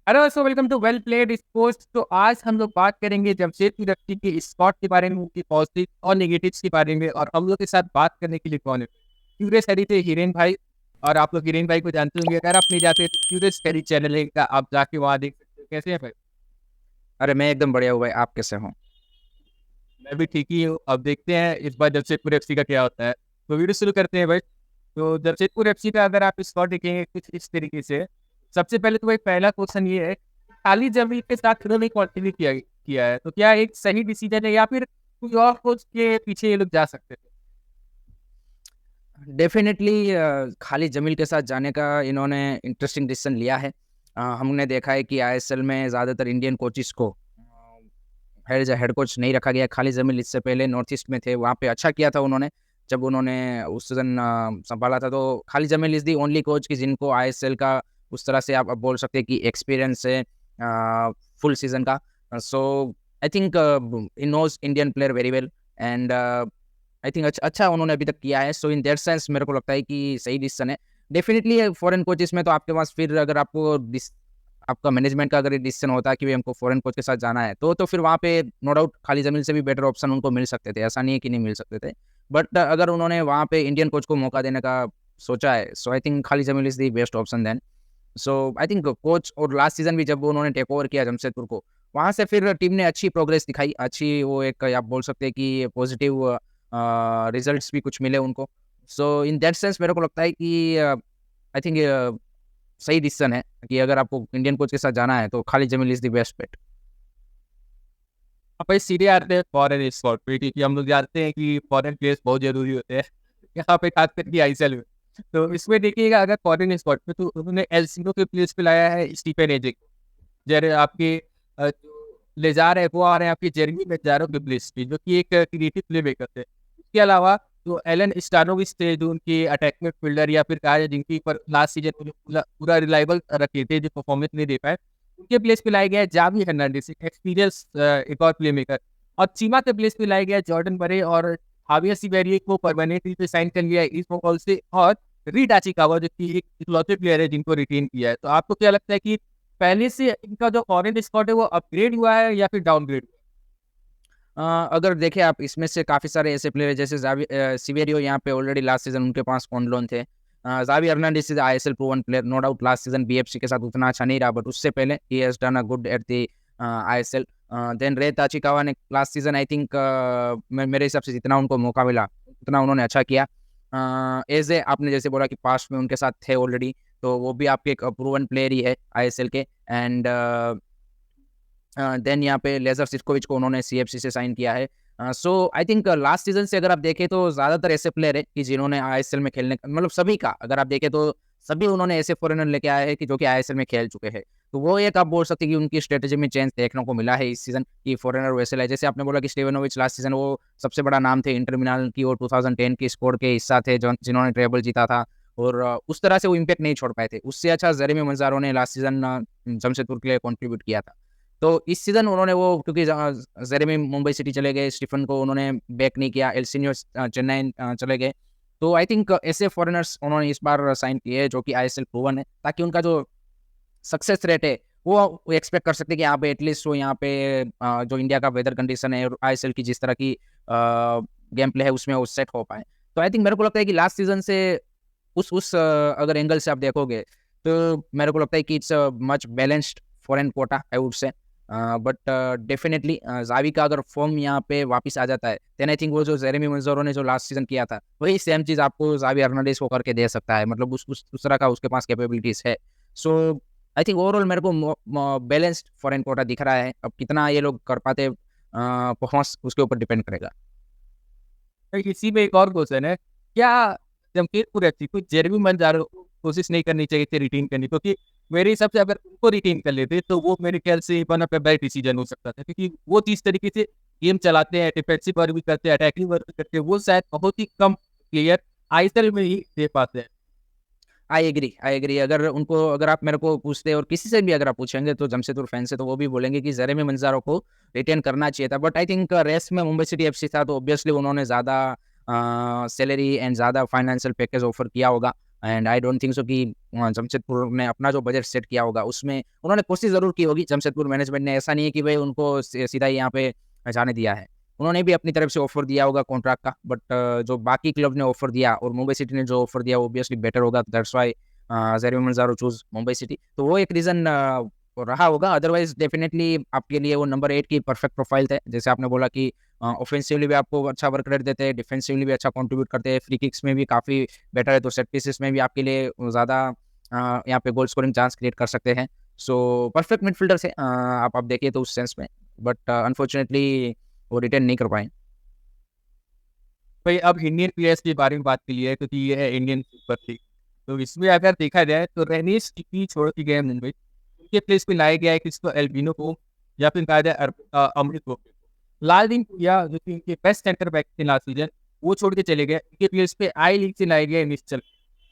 Hello so welcome to well played sports. तो आज हम लोग बात करेंगे जमशेदपुर एफसी के स्क्वाड के बारे में, उनकी पॉजिटिव और नेगेटिव्स के बारे में। और हम लोग के साथ बात करने के लिए कौन है? क्यूरियस हरी थे हिरेन भाई। और आप लोग हिरेन भाई को जानते होंगे, अगर आप नहीं जाते तो क्यूरियस हरी चैनल है का, आप जाके वहाँ देख सकते हो। कैसे हैं भाई? अरे मैं एकदम बढ़िया हूँ भाई। आप कैसे हो? मैं भी ठीक ही हूँ। अब देखते हैं इस बार जमशेदपुर एफसी का क्या होता है। तो वीडियो शुरू करते हैं भाई। तो जमशेदपुर एफसी का अगर आप स्क्वाड देखेंगे कुछ इस तरीके से। सबसे पहले तो भाई पहला क्वेश्चन ये है, खाली जमीन के साथ इन्होंने कंटिन्यू किया है, तो क्या एक सही डिसीजन है या फिर कोई और कोच के पीछे ये लोग जा सकते थे? डेफिनेटली खालिद जमील के साथ जाने का इन्होंने इंटरेस्टिंग डिसीजन लिया है। हमने देखा है कि आईएसएल में ज़्यादातर इंडियन कोचिस को हेड हेड कोच नहीं रखा गया। खालिद जमील इससे पहले नॉर्थ ईस्ट में थे, वहाँ पे अच्छा किया था उन्होंने। जब उन्होंने उस सीजन संभाला था, तो Khalid Jamil is the only coach की जिनको आईएसएल का उस तरह से आप बोल सकते हैं कि एक्सपीरियंस है फुल सीजन का। So I think he knows Indian player very well. And I think अच्छा उन्होंने अभी तक किया है। सो इन दैट सेंस मेरे को लगता है कि सही डिसीजन है। डेफिनेटली फॉरेन कोचेस में तो आपके पास फिर अगर आपको आपका मैनेजमेंट का अगर ये डिसीजन होता है कि भाई हमको फॉरेन कोच के साथ जाना है, तो फिर वहाँ पे नो डाउट खाली जमीन से भी बेटर ऑप्शन उनको मिल सकते थे। ऐसा नहीं है कि नहीं मिल सकते थे। बट अगर उन्होंने वहाँ पे इंडियन कोच को मौका देने का सोचा है, सो I think Khalid Jamil is the best option then. So I think coach, और लास्ट सीजन भी जब उन्होंने टेक ओवर किया जमशेदपुर को, वहाँ से फिर टीम ने अच्छी प्रोग्रेस दिखाई। अच्छी वो एक आप बोल सकते हैं कि पॉजिटिव रिजल्ट्स भी कुछ मिले उनको। सो इन दैट सेंस मेरे को लगता है कि आई थिंक सही डिसीजन है कि अगर आपको इंडियन कोच के साथ जाना है तो Khalid Jamil is the best bet. अब भाई सीधे आते हैं फॉरेन स्क्वाड पे, क्योंकि हम लोग जानते हैं कि फॉरेन प्लेयर्स बहुत जरूरी होते हैं यहाँ पे, खास करके आईएसएल में। तो इसमें देखिएगा, अगर फॉरेन स्क्वाड पे तो उन्होंने एलसीओ के प्लेस पे लाया है स्टीफन एजे। जैसे आपके जो लेजार है वो आ रहे हैं आपके जेरमी मेजारो के प्लेस पे, जो कि एक क्रिएटिव प्ले मेकर थे। इसके अलावा जो एलन स्टानोविच थे, जो उनके अटैकिंग फील्डर या फिर कहा जाए जिनकी पर लास्ट सीजन में पूरा पूरा रिलायबल रखे थे, जो परफॉर्मेंस नहीं दे पाए, उनके प्लेस पे लाया गया है जावी हर्नांडिस, एक एक्सपीरियंस एक और प्ले मेकर। और चीमा के प्लेस पे लाया गया है जॉर्डन बरे, और हावियर सिबेरिया को परमानेंटली पे साइन कर लिया है इस बॉल से। और रीड आचिकावा, जो कि एक इकलौते प्लेयर है जिनको रिटेन किया है। तो आपको क्या लगता है कि पहले से इनका जो फॉरेन स्क्वाड है वो अपग्रेड हुआ है या फिर डाउनग्रेड हुआ अगर देखें आप, इसमें से काफ़ी सारे ऐसे प्लेयर हैं जैसे सिवेरियो, यहाँ पे ऑलरेडी लास्ट सीजन उनके पास ऑन लोन थे। Javi Hernandez is ISL proven player, no doubt. Last season BFC के साथ उतना अच्छा नहीं रहा, बट उससे पहले ही has done a good at the ISL. Then Rei Tachikawa ने लास्ट सीजन आई थिंक मेरे हिसाब से जितना उनको मौका मिला उतना उन्होंने अच्छा किया। एज ए आपने जैसे बोला कि पास्ट में उनके साथ थे ऑलरेडी, तो वो भी आपके एक प्रूवन प्लेयर ही है आईएसएल के। एंड देन यहाँ पे लेजर सिस्कोविच को उन्होंने सीएफसी से साइन किया है। सो आई थिंक लास्ट सीजन से अगर आप देखें तो ज़्यादातर ऐसे प्लेयर है कि जिन्होंने आईएसएल में खेलने, मतलब सभी का अगर आप देखें तो सभी उन्होंने ऐसे फॉरेनर लेके आए हैं कि जो कि आईएसएल में खेल चुके हैं। तो वो एक आप बोल सकते हैं कि उनकी स्ट्रेटेजी में चेंज देखने को मिला है इस सीजन की। फॉरेनर वैसे लाए, जैसे आपने बोला कि स्टीवनोविच लास्ट सीजन वो सबसे बड़ा नाम थे इंटर मिलान की, और 2010 की स्क्वाड के हिस्सा थे जिन्होंने ट्रेबल जीता था। और उस तरह से वो इम्पैक्ट नहीं छोड़ पाए थे। उससे अच्छा जेरेमी मंजारो ने लास्ट सीजन जमशेदपुर के लिए कॉन्ट्रीब्यूट किया था। तो इस सीजन उन्होंने वो, क्योंकि जेरेमी मुंबई सिटी चले गए, स्टीफन को उन्होंने बैक नहीं किया, एल्सिनियो चेन्नई चले गए। तो आई थिंक ऐसे फॉरेनर्स उन्होंने इस बार साइन किए हैं जो कि आईएसएल प्रूवन है, ताकि उनका जो सक्सेस रेट है वो एक्सपेक्ट कर सकते हैं कि यहाँ पे एटलीस्ट वो यहाँ पे जो इंडिया का वेदर कंडीशन है और आईएसएल की जिस तरह की गेम प्ले है उसमें वो सेट हो पाए। तो आई थिंक मेरे को लगता है कि लास्ट सीजन से उस अगर एंगल से आप देखोगे तो मेरे को लगता है कि it's much balanced foreign quota I would say. But definitely Javi का अगर फॉर्म यहाँ पे वापस आ जाता है, देन आई थिंक वो जो जेरेमी मंजोरो ने जो लास्ट सीजन किया था वही सेम चीज़ आपको जावी हर्नांडिस को करके दे सकता है। मतलब उस तरह का उसके पास कैपेबिलिटीज है। सो आई थिंक ओवरऑल मेरे को बैलेंस्ड फॉरेन कोटा दिख रहा है। अब कितना ये लोग कर पाते परफॉर्मेंस उसके ऊपर डिपेंड करेगा। है? इसी में एक और क्वेश्चन है, क्या जमशेदपुर एफसी को जेरमी मंजारो को कोशिश नहीं करनी चाहिए थी रिटेन करनी? क्योंकि मेरे हिसाब से अगर उनको रिटेन कर लेते तो वो मेरे ख्याल से one of the best decision हो सकता था, क्योंकि वो जिस तरीके से गेम चलाते हैं, डिफेंसिव वर्क भी करते हैं, अटैकिंग वर्क भी करते हैं, वो शायद बहुत ही कम प्लेयर आईएसएल में ही दे पाते हैं। I agree. अगर आप मेरे को पूछते और किसी से भी अगर आप पूछेंगे तो जमशेदपुर फैन से, तो वो भी बोलेंगे कि जेरेमी मंजारो को रिटेन करना चाहिए था। बट आई थिंक रेस में मुंबई सिटी एफसी था, तो ऑब्वियसली उन्होंने ज़्यादा सैलरी एंड ज़्यादा फाइनेंशियल पैकेज ऑफर किया होगा। And I don't think so कि जमशेदपुर ने अपना जो बजट सेट किया होगा उसमें उन्होंने कोशिश ज़रूर की होगी। जमशेदपुर मैनेजमेंट ने, ऐसा नहीं है कि भाई उनको सीधा ही यहाँ पे जाने दिया है। उन्होंने भी अपनी तरफ से ऑफ़र दिया होगा कॉन्ट्रैक्ट का, बट जो बाकी क्लब ने ऑफ़र दिया और मुंबई सिटी ने जो ऑफ़र दिया वो ऑब्वियसली बेटर होगा। दैट्स व्हाई ज़ेरियो मंज़ारो चूज़ मुंबई सिटी। तो वो एक रीज़न रहा होगा। अदरवाइज़ डेफिनिटली आपके लिए वो नंबर 8 की परफेक्ट प्रोफाइल थे। जैसे आपने बोला कि ऑफेंसिवली भी आपको अच्छा वर्क रेट देते हैं, डिफेंसिवली भी अच्छा कंट्रीब्यूट करते हैं, फ्री किक्स में भी काफ़ी बेटर है, तो सेट पीसेस में भी आपके लिए ज़्यादा यहाँ पे गोल स्कोरिंग चांस क्रिएट कर सकते हैं। सो परफेक्ट मिडफील्डर्स हैं आप देखिए तो उस सेंस में, बट अनफॉर्चुनेटली वो रिटेन नहीं कर पाए। भाई अब इंडियन प्लेयर्स के बारे में बात की है क्योंकि ये है इंडियन सुपर लीग। तो इसमें अगर देखा जाए तो रनीश टिप्पी छोड़ के गए मुंबई, उनके प्लेस पे लाया गया है किसको, एल्बिनो को या फिर कहा जाए अमृत को। लालदीन भुइया जो कि इनके बेस्ट सेंटर बैक थे लास्ट सीजन, वो छोड़ के चले गए। उनके प्लेस पे आई लीग से लाया गया निश्चल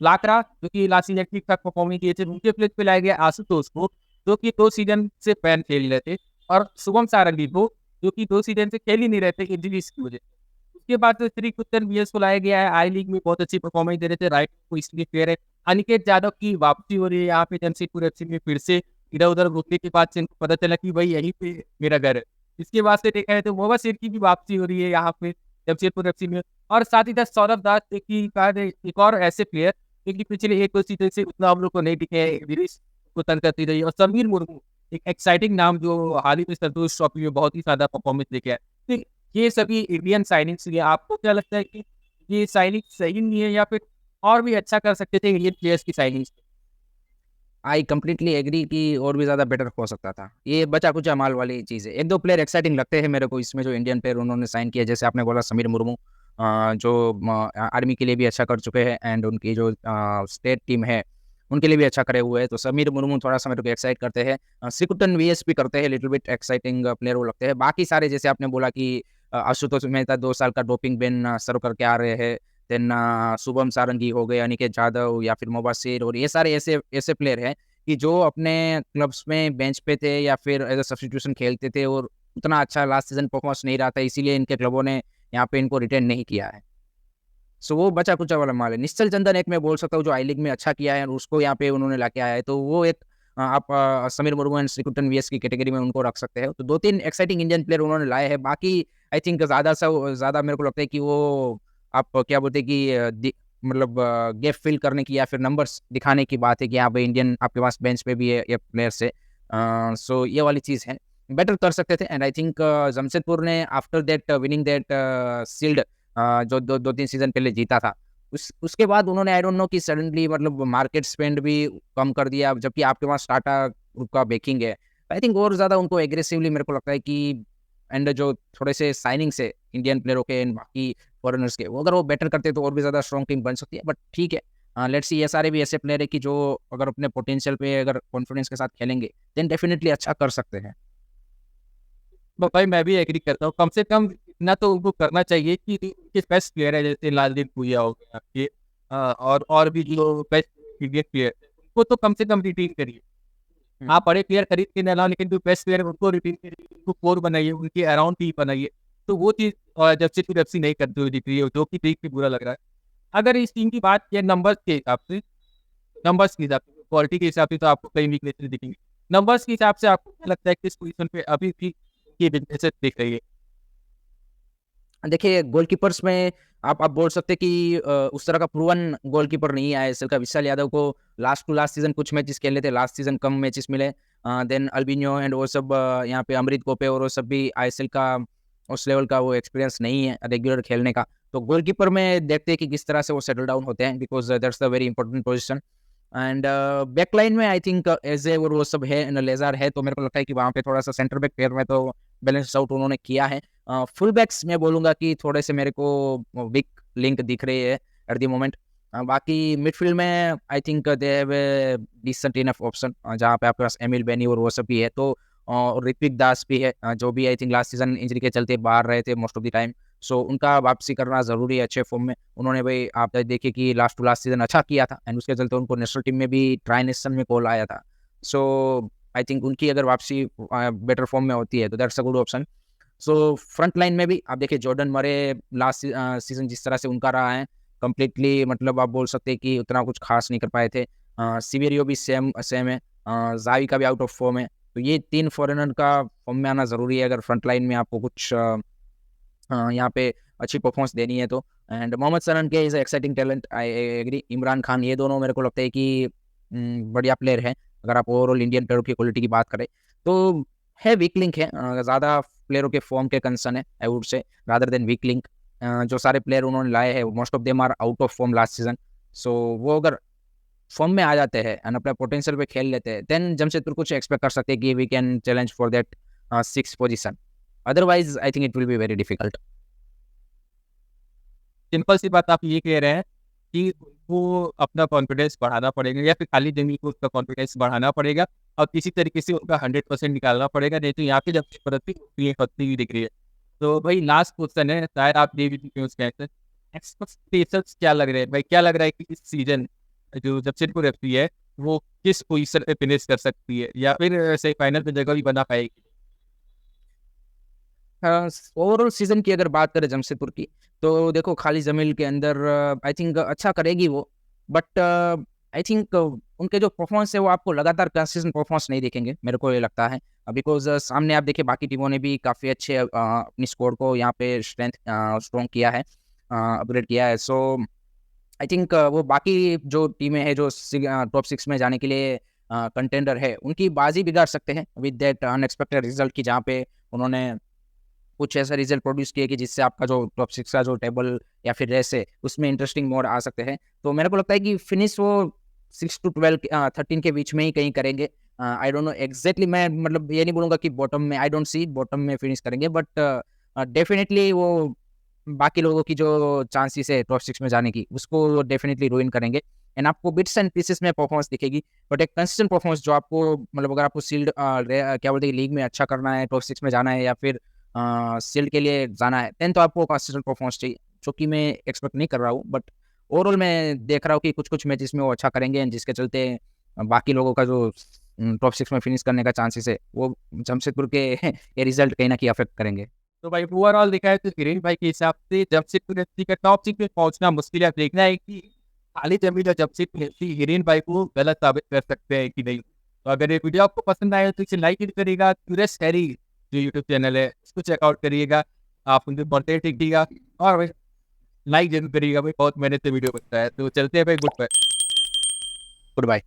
लाकरा जो कि लास्ट सीजन ठीक ठाक परफॉर्मिंग किए थे, उनके प्लेस पे लाया गया आशुतोष को जो कि 2 सीजन से बैन खेल रहे थे, और शुभम सारंगी को जो कि 2 सीजन से खेल ही नहीं रहे थे इंजरीज की वजह से। उसके बाद तो श्रीकुत्तन वीएस को लाया गया है, आई लीग में बहुत अच्छी परफॉर्मेंस दे रहे थे, राइट को इसलिए प्लेयर है। अनिकेत यादव की वापसी हो रही है यहाँ पे जमशेदपुर एफसी में, फिर से इधर-उधर घूमने के बाद से इनको पता चला कि भाई यहीं पे मेरा घर है। इसके बाद से देखा जाए तो मोहम्मद शेर की भी वापसी हो रही है यहाँ पे जमशेदपुर एफसी में, और साथ ही साथ सौरभ दास जो कि कहा जाए एक और ऐसे प्लेयर जो कि पिछले 1-2 सीजन से उतना हम लोग को नहीं दिखे हैं, गिरीश को तंग करती रही है। और समीर मुर्मू एक एक्साइटिंग नाम जो हाल ही में संतोष ट्रॉफी में बहुत ही ज़्यादा परफॉर्मेंस लेके आया। तो ये सभी इंडियन साइनिंग्स हैं। आपको क्या लगता है कि ये साइनिंग सही नहीं है या फिर और भी अच्छा कर सकते थे इंडियन प्लेयर्स की साइनिंग्स? आई कंप्लीटली एग्री कि और भी ज़्यादा बेटर हो सकता था। ये बचा-कुचा माल वाली चीज़ है। 1-2 प्लेयर एक्साइटिंग लगते हैं मेरे को इसमें जो इंडियन प्लेयर उन्होंने साइन किया, जैसे आपने बोला समीर मुर्मू जो आर्मी के लिए भी अच्छा कर चुके हैं एंड उनकी जो स्टेट टीम है, उनके लिए भी अच्छा करे हुए हैं। तो समीर मुर्मू थोड़ा-सा मेरे को एक्साइट करते हैं। श्रीकुट्टन वीएस भी करते हैं, लिटिल बिट एक्साइटिंग प्लेयर वो लगते हैं। बाकी सारे जैसे आपने बोला कि आशुतोष मेहता 2 साल का डोपिंग बैन सर्व करके आ रहे हैं। देन शुभम सारंगी हो गए, अनिकेत यादव या फिर मुबाशिर, और ये सारे ऐसे ऐसे प्लेयर हैं कि जो अपने क्लब्स में बेंच पे थे या फिर एज़ अ सब्स्टिट्यूशन खेलते थे और उतना अच्छा लास्ट सीज़न परफॉर्मेंस नहीं रहा था, इसीलिए इनके क्लबों ने यहाँ पे इनको रिटेन नहीं किया है। सो वो बचा-कुचा वाला माल है। निश्चल चंदन एक मैं बोल सकता हूँ जो आई लीग में अच्छा किया है और उसको यहाँ पे उन्होंने लाके आया है, तो वो एक आप समीर मुर्मू एंड श्रीकुट्टन वीएस की कैटेगरी में उनको रख सकते हैं। तो 2-3 एक्साइटिंग इंडियन प्लेयर उन्होंने लाए हैं। बाकी आई थिंक ज़्यादा मेरे को लगता है कि वो आप क्या बोलते हैं कि मतलब गैप फिल करने की या फिर नंबर्स दिखाने की बात है कि हाँ भाई इंडियन आपके पास बेंच पे भी है ये प्लेयर्स है। सो ये वाली चीज़ है। बेटर कर सकते थे एंड आई थिंक जमशेदपुर ने after that winning that shield जो 2-3 सीज़न पहले जीता था, उसके बाद उन्होंने आई डोंट नो कि सडनली मतलब मार्केट स्पेंड भी कम कर दिया, जबकि आपके पास टाटा ग्रुप का बैकिंग है। आई थिंक और ज़्यादा उनको एग्रेसिवली मेरे को लगता है कि एंड जो थोड़े से साइनिंग्स है इंडियन प्लेयरों के एंड बाकी फॉरेनर्स के, वो अगर वो बेटर करते तो और भी ज़्यादा स्ट्रॉन्ग टीम बन सकती है। बट ठीक है, लेट्स सी, ये सारे भी ऐसे प्लेयर है कि जो अगर अपने पोटेंशियल पे अगर कॉन्फिडेंस के साथ खेलेंगे, देन डेफिनिटली अच्छा कर सकते हैं। भाई मैं भी एग्री करता हूँ, कम से कम इतना तो उनको करना चाहिए कि उनके बेस्ट प्लेयर है जैसे लालदीन भुइया हो गए आपके, और भी जो बेस्ट इंडियन प्लेयर उनको तो कम से कम रिटेन करिए। आप बड़े प्लेयर खरीद के ना लाओ, लेकिन जो बेस्ट प्लेयर है उनको रिटेन करिए, उनको कोर बनाइए, उनके अराउंड टीम बनाइए। तो वो चीज़ जमशेदपुर एफसी नहीं करते हुए दिख रही है, जो कि देख के बुरा लग रहा है। अगर इस टीम की बात किया नंबर्स के हिसाब से, क्वालिटी के हिसाब से तो आपको कई वीकनेसेस दिखेंगी। नंबर्स के हिसाब से आपको क्या लगता है किस पोजीशन पे अभी भी ये वीकनेसेस दिख रही है? देखिए, गोलकीपर्स में आप बोल सकते हैं कि उस तरह का प्रूवन गोलकीपर नहीं है आईएसएल का। विशाल यादव को लास्ट टू लास्ट सीज़न कुछ मैचेस खेले थे, लास्ट सीज़न कम मैचेस मिले। देन अल्बिनो एंड वो सब यहाँ पे अमृत कोपे और वो सब भी आईएसएल का उस लेवल का वो एक्सपीरियंस नहीं है रेगुलर खेलने का। तो गोलकीपर में देखते हैं कि किस तरह से वो सेटल डाउन होते हैं, because that's the very important position. And backline में आई थिंक एज़े और वो सब है, लेज़ार है, तो मेरे को लगता है कि वहाँ पे थोड़ा-सा सेंटर बैक पेयर में तो बैलेंस आउट उन्होंने किया है। फुल बैक्स मैं बोलूँगा कि थोड़े से मेरे को वीक लिंक दिख रही है एट द मोमेंट। बाकी मिडफील्ड में I think they have a decent enough option, जहाँ पे आपके पास एमिल बेनी और वो सब भी है। तो ऋत्विक दास भी है, जो भी I think last season injury के चलते बाहर रहे थे मोस्ट ऑफ द टाइम। सो उनका वापसी करना ज़रूरी है अच्छे फॉर्म में। उन्होंने भाई आप देखिए कि लास्ट टू लास्ट सीज़न अच्छा किया था एंड उसके चलते उनको नेशनल टीम में भी ट्राई नेशन में कॉल आया था। सो आई थिंक उनकी अगर वापसी बेटर फॉर्म में होती है तो that's a good option. So front line में भी आप देखिए जॉर्डन मरे लास्ट सीज़न जिस तरह से उनका रहा है, कंप्लीटली मतलब आप बोल सकते हैं कि उतना कुछ खास नहीं कर पाए थे। सिवेरियो भी सेम सेम है, ज़ावी का भी आउट ऑफ फॉर्म है। तो ये 3 फॉरेनर का फॉर्म में आना ज़रूरी है अगर फ्रंट लाइन में आपको कुछ यहाँ पे अच्छी परफॉर्मेंस देनी है तो। एंड मोहम्मद सलाम के is exciting talent, I agree. Imran Khan, ये दोनों मेरे को लगता है कि बढ़िया प्लेयर हैं। अगर आप ओवरऑल इंडियन प्लेयर की क्वालिटी की बात करें तो है, वीक लिंक है, ज़्यादा प्लेयरों के फॉर्म के कंसर्न है I would say rather than weak link. जो सारे प्लेयर उन्होंने लाए हैं most of them are out of form last season. So वो अगर फॉर्म में आ जाते हैं एंड अपने पोटेंशियल पे खेल लेते हैं, देन जमशेदपुर कुछ एक्सपेक्ट कर सकते हैं कि we can challenge for that 6th position. Otherwise I think it will be very difficult. Simple सी बात आप ये कह रहे हैं कि उनको अपना कॉन्फिडेंस बढ़ाना पड़ेगा या फिर खाली जमीन को उसका कॉन्फिडेंस बढ़ाना पड़ेगा और किसी तरीके से उनका 100% निकालना पड़ेगा, नहीं तो यहाँ पे जब होती हुई दिख रही है। तो भाई लास्ट क्वेश्चन है, शायद आप दे भी चुके हैं उसका आंसर। एक्सपेक्टेशंस क्या लग रहे हैं भाई, क्या लग रहा है कि इस सीजन जो जमशेदपुर एफसी है वो किस पोजीशन पे फिनिश कर सकती है या फिर सेमीफाइनल में जगह भी बना पाएगी? ओवरऑल सीजन की अगर बात करें जमशेदपुर की, तो देखो खालिद जमील के अंदर आई थिंक अच्छा करेगी वो, बट आई थिंक उनके जो परफॉर्मेंस है वो आपको लगातार कंसिस्टेंट परफॉर्मेंस नहीं दिखेंगे, मेरे को ये लगता है। बिकॉज सामने आप देखिए बाकी टीमों ने भी काफ़ी अच्छे अपनी स्कोर को यहाँ पे स्ट्रॉन्ग किया है, अपग्रेड किया है। सो आई थिंक वो बाकी जो टीमें हैं जो टॉप 6 में जाने के लिए कंटेंडर है, उनकी बाजी बिगाड़ सकते हैं विद दैट अनएक्सपेक्टेड रिजल्ट की, जहाँ पे उन्होंने कुछ ऐसा रिजल्ट प्रोड्यूस किए कि जिससे आपका जो टॉप 6 का जो टेबल या फिर रेस है उसमें इंटरेस्टिंग मोड आ सकते हैं। तो मेरे को लगता है कि फिनिश वो 6 टू 12 13 के बीच में ही कहीं करेंगे। आई डोंट नो एग्जैक्टली, मैं मतलब ये नहीं बोलूँगा कि बॉटम में, आई डोंट सी बॉटम में फिनिश करेंगे, बट डेफिनिटली वो बाकी लोगों की जो चांसेस है टॉप 6 में जाने की उसको डेफिनिटली रूइन करेंगे। एंड आपको बिट्स एंड पीसेस में परफॉर्मेंस दिखेगी, बट एक कंसिस्टेंट परफॉर्मेंस जो आपको मतलब अगर आपको सील्ड क्या बोलते हैं लीग में अच्छा करना है, टॉप 6 में जाना है या फिर शील्ड के लिए जाना है, देन तो आपको कंसिस्टेंट परफॉर्मेंस चाहिए, जो कि मैं एक्सपेक्ट नहीं कर रहा हूँ। बट ओवरऑल मैं देख रहा हूँ कि कुछ-कुछ मैचेस में वो अच्छा करेंगे, जिसके चलते बाकी लोगों का जो टॉप 6 में फिनिश करने का चांसेस है, वो जमशेदपुर के ये रिजल्ट कहीं न कहीं अफेक्ट करेंगे। तो भाई ओवरऑल देखा है तो हिरेन भाई के हिसाब से जमशेदपुर एफसी का टॉप 6 में पहुंचना मुश्किल है। अब देखना है कि खालिद जमील और जमशेदपुर एफसी हिरेन भाई को गलत साबित कर सकते हैं कि नहीं। तो अगर ये वीडियो आपको पसंद आया तो इसे लाइक करिएगा, क्यूरियस हैरी जो यूट्यूब चैनल है उसको चेकआउट करिएगा, आप उनके कॉन्टेंट देखिएगा और भाई लाइक जरूर करिएगा भाई, बहुत मेहनत से वीडियो बनता है। तो चलते हैं भाई, गुड बाय। Good bye.